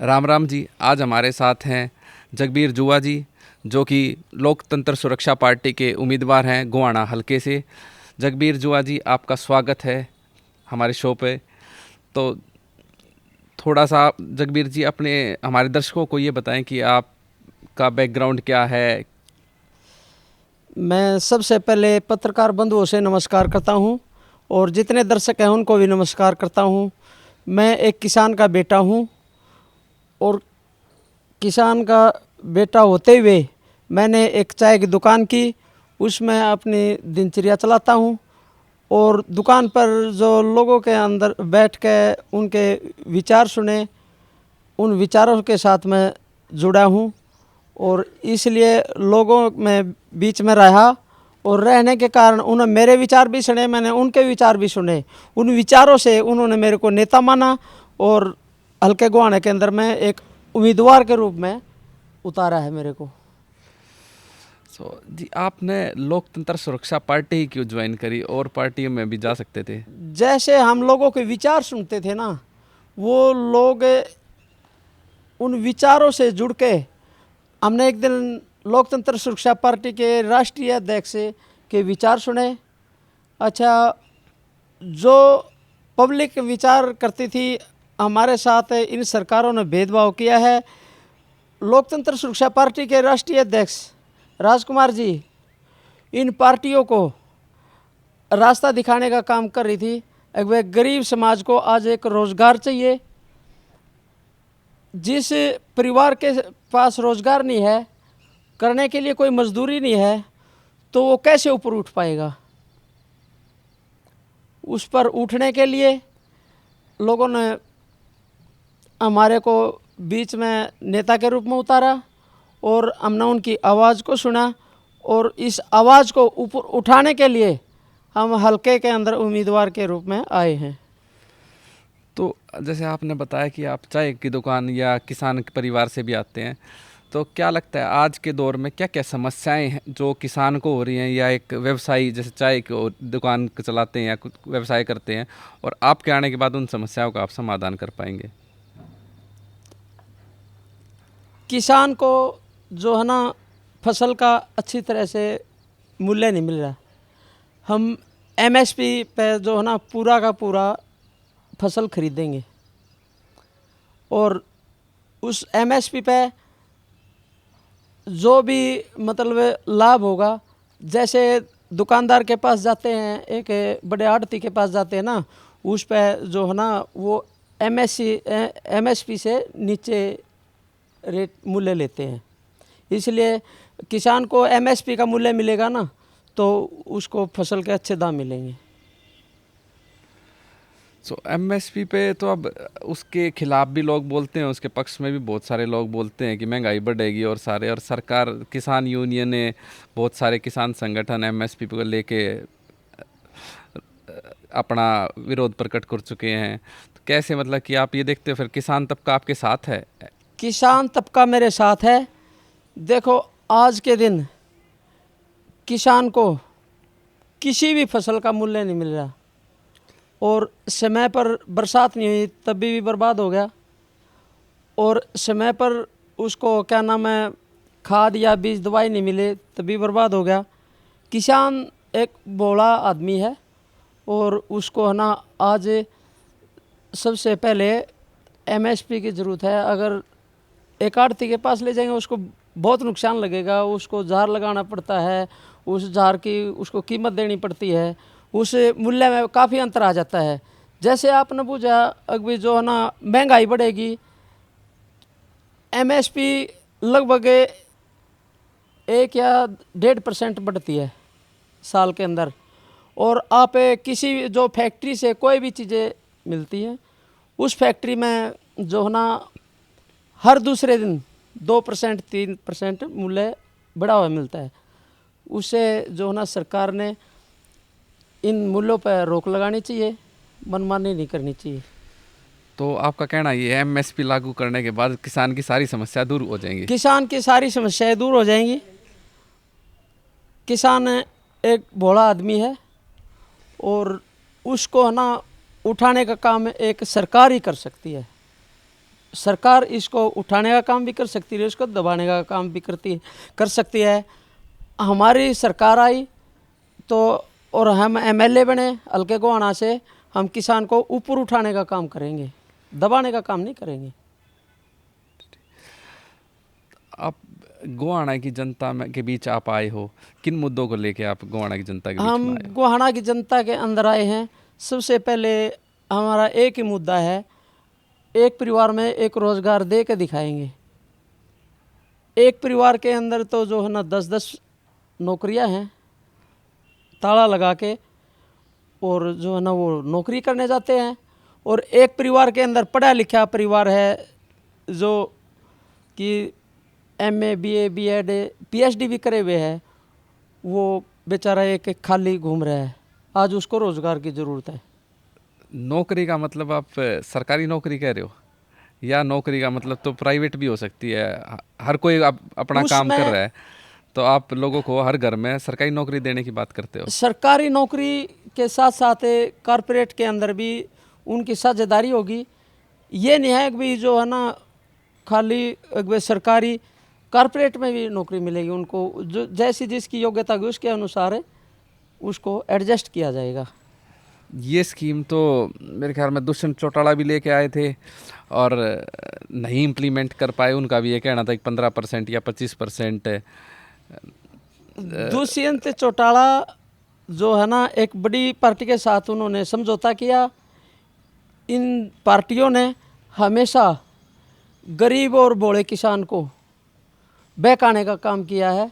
राम राम जी। आज हमारे साथ हैं जगबीर जुआ जी, जो कि लोकतंत्र सुरक्षा पार्टी के उम्मीदवार हैं गोहाना हलके से। जगबीर जुआ जी, आपका स्वागत है हमारे शो पे। तो थोड़ा सा जगबीर जी अपने हमारे दर्शकों को ये बताएं कि आपका बैकग्राउंड क्या है। मैं सबसे पहले पत्रकार बंधुओं से नमस्कार करता हूं और जितने दर्शक हैं उनको भी नमस्कार करता हूं। मैं एक किसान का बेटा हूं और किसान का बेटा होते हुए मैंने एक चाय की दुकान की, उसमें अपनी दिनचर्या चलाता हूं और दुकान पर जो लोगों के अंदर बैठ के उनके विचार सुने, उन विचारों के साथ मैं जुड़ा हूं और इसलिए लोगों में बीच में रहा और रहने के कारण उन्होंने मेरे विचार भी सुने, मैंने उनके विचार भी सुने। उन विचारों से उन्होंने मेरे को नेता माना और हल्के गोहाना के अंदर में एक उम्मीदवार के रूप में उतारा है मेरे को। जी, आपने लोकतंत्र सुरक्षा पार्टी ही क्यों ज्वाइन करी? और पार्टियों में भी जा सकते थे। जैसे हम लोगों के विचार सुनते थे ना, वो लोग उन विचारों से जुड़ के हमने एक दिन लोकतंत्र सुरक्षा पार्टी के राष्ट्रीय अध्यक्ष के विचार सुने। अच्छा, जो पब्लिक विचार करती थी हमारे साथ इन सरकारों ने भेदभाव किया है। लोकतंत्र सुरक्षा पार्टी के राष्ट्रीय अध्यक्ष राजकुमार जी इन पार्टियों को रास्ता दिखाने का काम कर रही थी। वह गरीब समाज को आज एक रोज़गार चाहिए। जिस परिवार के पास रोज़गार नहीं है, करने के लिए कोई मजदूरी नहीं है, तो वो कैसे ऊपर उठ पाएगा? उस पर उठने के लिए लोगों ने हमारे को बीच में नेता के रूप में उतारा और हमने उनकी आवाज़ को सुना और इस आवाज़ को ऊपर उठाने के लिए हम हलके के अंदर उम्मीदवार के रूप में आए हैं। तो जैसे आपने बताया कि आप चाय की दुकान या किसान के परिवार से भी आते हैं, तो क्या लगता है आज के दौर में क्या क्या समस्याएं हैं जो किसान को हो रही हैं, या एक व्यवसायी जैसे चाय की दुकान चलाते हैं या कुछ व्यवसाय करते हैं, और आपके आने के बाद उन समस्याओं का आप समाधान कर पाएंगे? किसान को जो है ना, फसल का अच्छी तरह से मूल्य नहीं मिल रहा। हम एमएसपी पे जो है ना पूरा का पूरा फसल खरीदेंगे और उस एमएसपी पे जो भी मतलब लाभ होगा, जैसे दुकानदार के पास जाते हैं, एक बड़े आड़ती के पास जाते हैं ना, उस पे जो है ना वो एमएसपी से नीचे रेट मूल्य लेते हैं। इसलिए किसान को एमएसपी का मूल्य मिलेगा ना, तो उसको फसल के अच्छे दाम मिलेंगे। एमएसपी पे तो अब उसके खिलाफ भी लोग बोलते हैं, उसके पक्ष में भी बहुत सारे लोग बोलते हैं कि महंगाई बढ़ेगी, और सरकार, किसान यूनियन, बहुत सारे किसान संगठन एमएसपी को लेके अपना विरोध प्रकट कर चुके हैं। तो कैसे, मतलब कि आप ये देखते हो फिर किसान तबका आपके साथ है? किसान तबका मेरे साथ है। देखो, आज के दिन किसान को किसी भी फसल का मूल्य नहीं मिल रहा और समय पर बरसात नहीं हुई तभी भी बर्बाद हो गया, और समय पर उसको क्या नाम है खाद या बीज दवाई नहीं मिले तभी बर्बाद हो गया। किसान एक भोला आदमी है और उसको है ना आज सबसे पहले एमएसपी की ज़रूरत है। अगर एक आड़ती के पास ले जाएंगे उसको बहुत नुकसान लगेगा, उसको जार लगाना पड़ता है, उस जार की उसको कीमत देनी पड़ती है, उस मूल्य में काफ़ी अंतर आ जाता है। जैसे आपने पूछा अभी जो है ना महंगाई बढ़ेगी, एमएसपी लगभग 1 या 1.5% बढ़ती है साल के अंदर, और आप किसी जो फैक्ट्री से कोई भी चीज़ें मिलती हैं, उस फैक्ट्री में जो है ना हर दूसरे दिन 2% 3% मूल्य बढ़ा हुआ मिलता है। उससे जो है ना सरकार ने इन मूल्यों पर रोक लगानी चाहिए, मनमानी नहीं करनी चाहिए। तो आपका कहना ये है एमएसपी लागू करने के बाद किसान की सारी समस्या दूर हो जाएंगी? किसान की सारी समस्याएं दूर हो जाएंगी। किसान एक भोला आदमी है और उसको है ना उठाने का काम एक सरकार ही कर सकती है। सरकार इसको उठाने का काम भी कर सकती है, इसको दबाने का काम भी कर सकती है। हमारी सरकार आई तो और हम एमएलए बने हल्के गोहाना से, हम किसान को ऊपर उठाने का काम करेंगे, दबाने का काम नहीं करेंगे। आप गोहाना की जनता के बीच आप आए हो, किन मुद्दों को लेके आप गोहाना की जनता के बीच में हम आए हो? गोहाना की जनता के अंदर आए हैं। सबसे पहले हमारा एक ही मुद्दा है, एक परिवार में एक रोज़गार दे के दिखाएंगे। एक परिवार के अंदर तो जो है ना 10-10 नौकरियां हैं ताला लगा के, और जो है ना वो नौकरी करने जाते हैं। और एक परिवार के अंदर पढ़ा लिखा परिवार है जो कि एमए बीए बीएड पीएचडी भी करे हुए है, वो बेचारा एक खाली घूम रहा है। आज उसको रोज़गार की ज़रूरत है। नौकरी का मतलब आप सरकारी नौकरी कह रहे हो, या नौकरी का मतलब तो प्राइवेट भी हो सकती है? हर कोई अपना काम कर रहा है, तो आप लोगों को हर घर में सरकारी नौकरी देने की बात करते हो? सरकारी नौकरी के साथ साथ कॉरपोरेट के अंदर भी उनकी साझेदारी होगी। ये नहीं है कि भी जो है ना खाली सरकारी, कॉरपोरेट में भी नौकरी मिलेगी उनको, जो जैसी जिसकी योग्यता होगी उसके अनुसार उसको एडजस्ट किया जाएगा। ये स्कीम तो मेरे ख्याल में दुष्यंत चौटाला भी लेके आए थे और नहीं इम्प्लीमेंट कर पाए। उनका भी ये कहना था कि 15% या 25%। दुष्यंत चौटाला जो है ना एक बड़ी पार्टी के साथ उन्होंने समझौता किया। इन पार्टियों ने हमेशा गरीब और भोले किसान को बहकाने का काम किया है,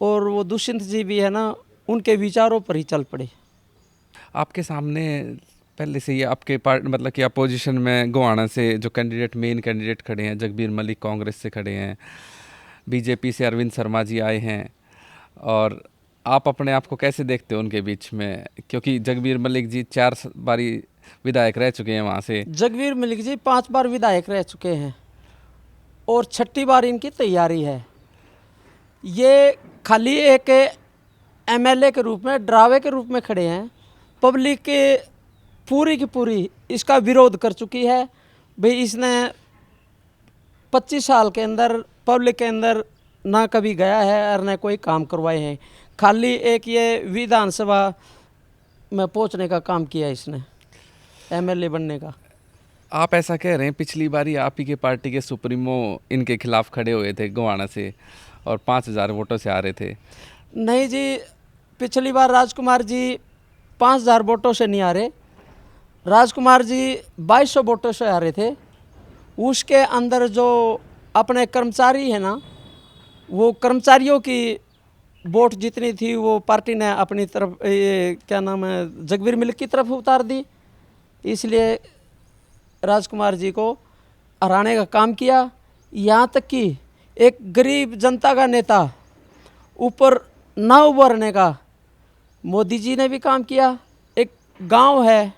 और वो दुष्यंत जी भी है ना उनके विचारों पर ही चल पड़े। आपके सामने पहले से ही आपके मतलब कि अपोजिशन में गोहाना से जो कैंडिडेट मेन कैंडिडेट खड़े हैं, जगबीर मलिक कांग्रेस से खड़े हैं, बीजेपी से अरविंद शर्मा जी आए हैं, और आप अपने आप को कैसे देखते हो उनके बीच में? क्योंकि जगबीर मलिक जी 4 बारी विधायक रह चुके हैं वहाँ से। जगबीर मलिक जी 5 बार विधायक रह चुके हैं और 6ठी बार इनकी तैयारी है। ये खाली एक एमएलए के रूप में, डरावे के रूप में खड़े हैं। पब्लिक के पूरी की पूरी इसका विरोध कर चुकी है। भाई इसने 25 साल के अंदर पब्लिक के अंदर ना कभी गया है और ना कोई काम करवाए हैं। खाली एक ये विधानसभा में पहुंचने का काम किया इसने, एमएलए बनने का। आप ऐसा कह रहे हैं, पिछली बारी आप ही के पार्टी के सुप्रीमो इनके खिलाफ खड़े हुए थे गोहाना से और 5000 वोटों से आ रहे थे। नहीं जी, पिछली बार राजकुमार जी 5000 वोटों से नहीं आ रहे। राजकुमार जी 2200 वोटों से आ रहे थे। उसके अंदर जो अपने कर्मचारी हैं ना, वो कर्मचारियों की वोट जितनी थी वो पार्टी ने अपनी तरफ, ये क्या नाम है, जगबीर मलिक की तरफ उतार दी। इसलिए राजकुमार जी को हराने का काम किया। यहाँ तक कि एक गरीब जनता का नेता ऊपर ना उभरने का मोदी जी ने भी काम किया। एक गांव है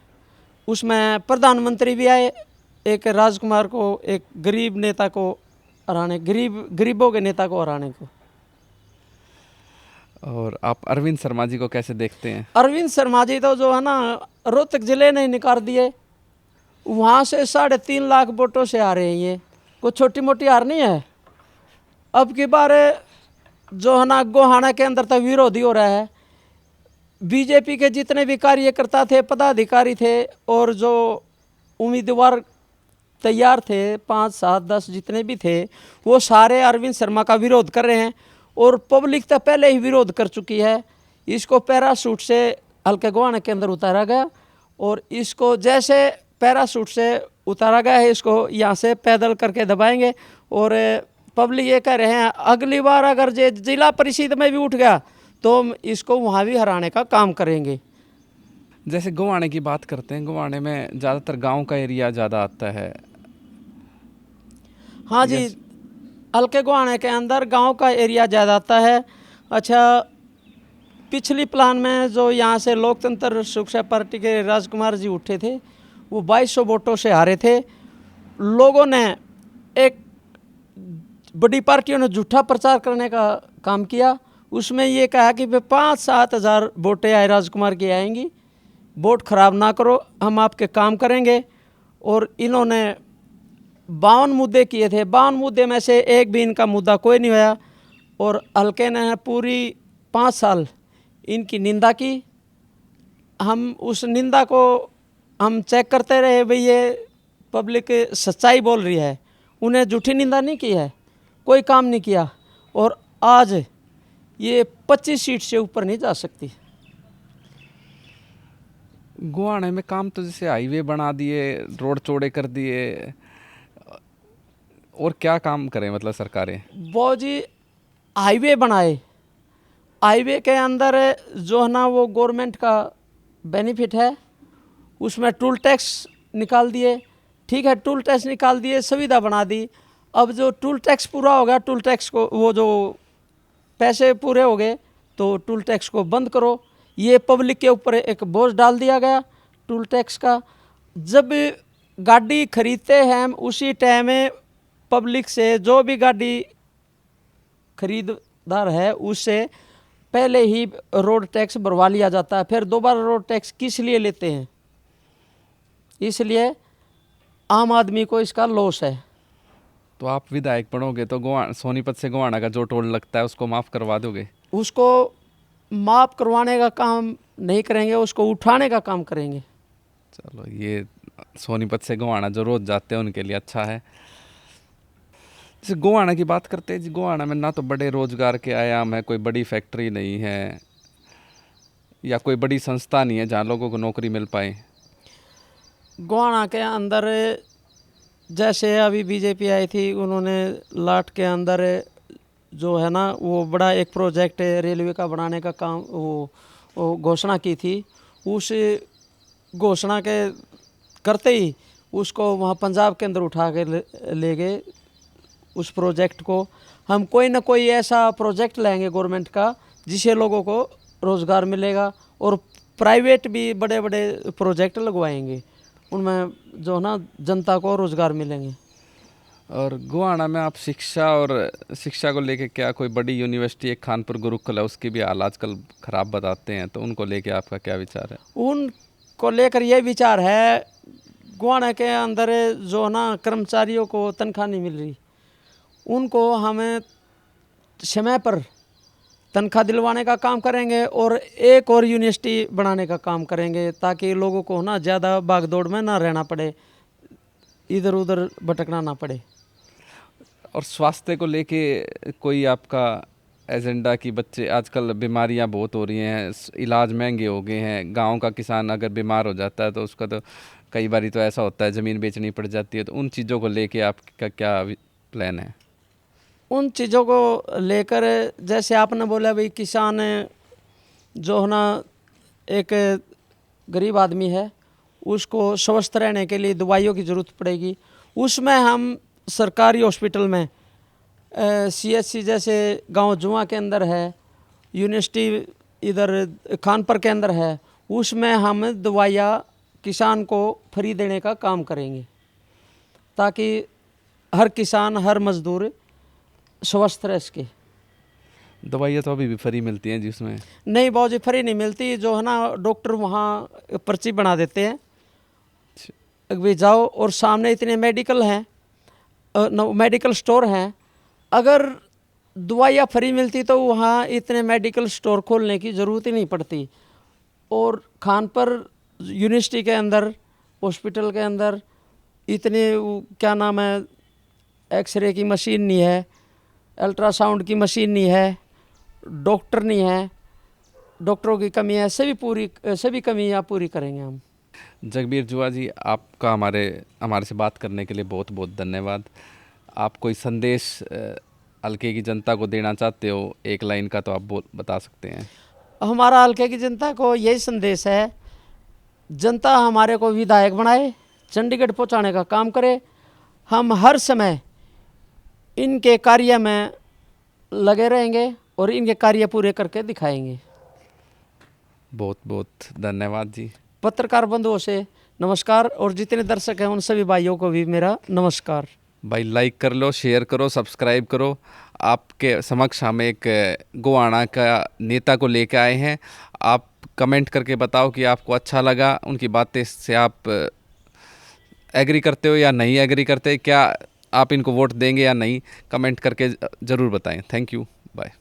उसमें प्रधानमंत्री भी आए, एक राजकुमार को, एक गरीब नेता को हराने, गरीबों के नेता को हराने को। और आप अरविंद शर्मा जी को कैसे देखते हैं? अरविंद शर्मा जी तो जो है ना रोहतक जिले ने निकाल दिए। वहाँ से 3.5 लाख वोटों से आ रहे हैं। ये कोई छोटी मोटी हार नहीं है। अब की बार जो है ना गोहाना के अंदर तो विरोधी हो रहा है। बीजेपी के जितने भी कार्यकर्ता थे, पदाधिकारी थे, और जो उम्मीदवार तैयार थे 5, 7, 10 जितने भी थे, वो सारे अरविंद शर्मा का विरोध कर रहे हैं। और पब्लिक तो पहले ही विरोध कर चुकी है। इसको पैराशूट से हल्के गोहाना के अंदर उतारा गया, और इसको जैसे पैराशूट से उतारा गया है, इसको यहाँ से पैदल करके दबाएंगे। और पब्लिक ये कह रहे हैं अगली बार अगर ये जिला परिषद में भी उठ गया तो इसको वहाँ भी हराने का काम करेंगे। जैसे गोहाने की बात करते हैं, गोहाने में ज़्यादातर गांव का एरिया ज़्यादा आता है। हाँ जी, हल्के गोहाने के अंदर गांव का एरिया ज़्यादा आता है। अच्छा, पिछली प्लान में जो यहाँ से लोकतंत्र सुरक्षा पार्टी के राजकुमार जी उठे थे, वो 2200 वोटों से हारे थे। लोगों ने, एक बड़ी पार्टियों ने झूठा प्रचार करने का काम किया। उसमें ये कहा कि 5-7 हज़ार वोटें आए राजकुमार की आएंगी, वोट खराब ना करो, हम आपके काम करेंगे। और इन्होंने 52 मुद्दे किए थे, 52 मुद्दे में से एक भी इनका मुद्दा कोई नहीं होया। और हल्के ने पूरी 5 साल इनकी निंदा की। हम उस निंदा को हम चेक करते रहे, भाई ये पब्लिक सच्चाई बोल रही है, उन्हें झूठी निंदा नहीं की है, कोई काम नहीं किया। और आज ये 25 सीट से ऊपर नहीं जा सकती। गोवाना में काम तो जैसे हाईवे बना दिए, रोड चौड़े कर दिए, और क्या काम करें मतलब सरकारें? वो जी हाईवे बनाए, हाईवे के अंदर जो है ना वो गवर्नमेंट का बेनिफिट है, उसमें टूल टैक्स निकाल दिए। ठीक है, टूल टैक्स निकाल दिए, सुविधा बना दी। अब जो टूल टैक्स पूरा हो गया, टूल टैक्स को वो जो पैसे पूरे हो गए तो टूल टैक्स को बंद करो। ये पब्लिक के ऊपर एक बोझ डाल दिया गया टूल टैक्स का। जब गाड़ी खरीदते हैं हम, उसी टाइम में पब्लिक से जो भी गाड़ी खरीदार है उससे पहले ही रोड टैक्स भरवा लिया जाता है। फिर दोबारा रोड टैक्स किस लिए लेते हैं? इसलिए आम आदमी को इसका लॉस है। तो आप विधायक बनोगे तो सोनीपत से गोवाना का जो टोल लगता है उसको माफ़ करवा दोगे? उसको माफ़ करवाने का काम नहीं करेंगे, उसको उठाने का काम करेंगे। चलो, ये सोनीपत से गोवाना जो रोज जाते हैं उनके लिए अच्छा है। जैसे गोवाना की बात करते हैं जी, गोवाना में ना तो बड़े रोजगार के आयाम है, कोई बड़ी फैक्ट्री नहीं है या कोई बड़ी संस्था नहीं है जहाँ लोगों को नौकरी मिल पाए। गोवाना के अंदर जैसे अभी बीजेपी आई थी, उन्होंने लाट के अंदर जो है ना वो बड़ा एक प्रोजेक्ट रेलवे का बनाने का काम वो घोषणा की थी। उस घोषणा के करते ही उसको वहाँ पंजाब के अंदर उठा के ले गए उस प्रोजेक्ट को। हम कोई ना कोई ऐसा प्रोजेक्ट लाएंगे गवर्नमेंट का जिससे लोगों को रोज़गार मिलेगा, और प्राइवेट भी बड़े बड़े प्रोजेक्ट लगवाएंगे, उनमें जो ना जनता को रोज़गार मिलेंगे। और गोवाना में आप शिक्षा को लेके क्या कोई बड़ी यूनिवर्सिटी, एक खानपुर गुरुकुल है, उसकी भी हाल आजकल ख़राब बताते हैं, तो उनको लेके आपका क्या विचार है? उनको लेकर ये विचार है, गोवाना के अंदर जो ना कर्मचारियों को तनख्वाह नहीं मिल रही, उनको हमें समय पर तनख्वाह दिलवाने का काम करेंगे और एक और यूनिवर्सिटी बनाने का काम करेंगे, ताकि लोगों को ना ज़्यादा भागदौड़ में ना रहना पड़े, इधर उधर भटकना ना पड़े। और स्वास्थ्य को लेके कोई आपका एजेंडा की? बच्चे आजकल बीमारियां बहुत हो रही हैं, इलाज महंगे हो गए हैं, गांव का किसान अगर बीमार हो जाता है तो उसका तो कई बार तो ऐसा होता है ज़मीन बेचनी पड़ जाती है, तो उन चीज़ों को लेके आपका क्या प्लान है? उन चीज़ों को लेकर जैसे आपने बोला भाई, किसान जो है ना एक गरीब आदमी है, उसको स्वस्थ रहने के लिए दवाइयों की ज़रूरत पड़ेगी। उसमें हम सरकारी हॉस्पिटल में CHC जैसे गांव जुआ के अंदर है, यूनिवर्सिटी इधर खानपुर के अंदर है, उसमें हम दवाइयाँ किसान को फ्री देने का काम करेंगे, ताकि हर किसान हर मज़दूर स्वस्थ रह सके। दवाइयाँ तो अभी भी फ्री मिलती हैं जिसमें? नहीं बहुत जी, फ्री नहीं मिलती, जो है ना डॉक्टर वहाँ पर्ची बना देते हैं, अभी जाओ, और सामने इतने मेडिकल हैं, मेडिकल स्टोर हैं, अगर दवाइयाँ फ्री मिलती तो वहाँ इतने मेडिकल स्टोर खोलने की ज़रूरत ही नहीं पड़ती। और खानपुर यूनिवर्सिटी के अंदर हॉस्पिटल के अंदर इतने क्या नाम है, एक्सरे की मशीन नहीं है, अल्ट्रासाउंड की मशीन नहीं है, डॉक्टर नहीं है, डॉक्टरों की कमी है, सभी कमियाँ पूरी करेंगे हम। जगबीर जुआ जी, आपका हमारे से बात करने के लिए बहुत बहुत धन्यवाद। आप कोई संदेश हल्के की जनता को देना चाहते हो, एक लाइन का, तो आप बता सकते हैं। हमारा हल्के की जनता को यही संदेश है, जनता हमारे को विधायक बनाए, चंडीगढ़ पहुंचाने का काम करे। हम हर समय इनके कार्य में लगे रहेंगे और इनके कार्य पूरे करके दिखाएंगे। बहुत बहुत धन्यवाद जी। पत्रकार बंधुओं से नमस्कार, और जितने दर्शक हैं उन सभी भाइयों को भी मेरा नमस्कार। भाई लाइक कर लो, शेयर करो, सब्सक्राइब करो। आपके समक्ष हम एक गोवाना का नेता को लेकर आए हैं। आप कमेंट करके बताओ कि आपको अच्छा लगा, उनकी बातें से आप एग्री करते हो या नहीं एग्री करते, क्या आप इनको वोट देंगे या नहीं, कमेंट करके ज़रूर बताएं। Thank you, bye.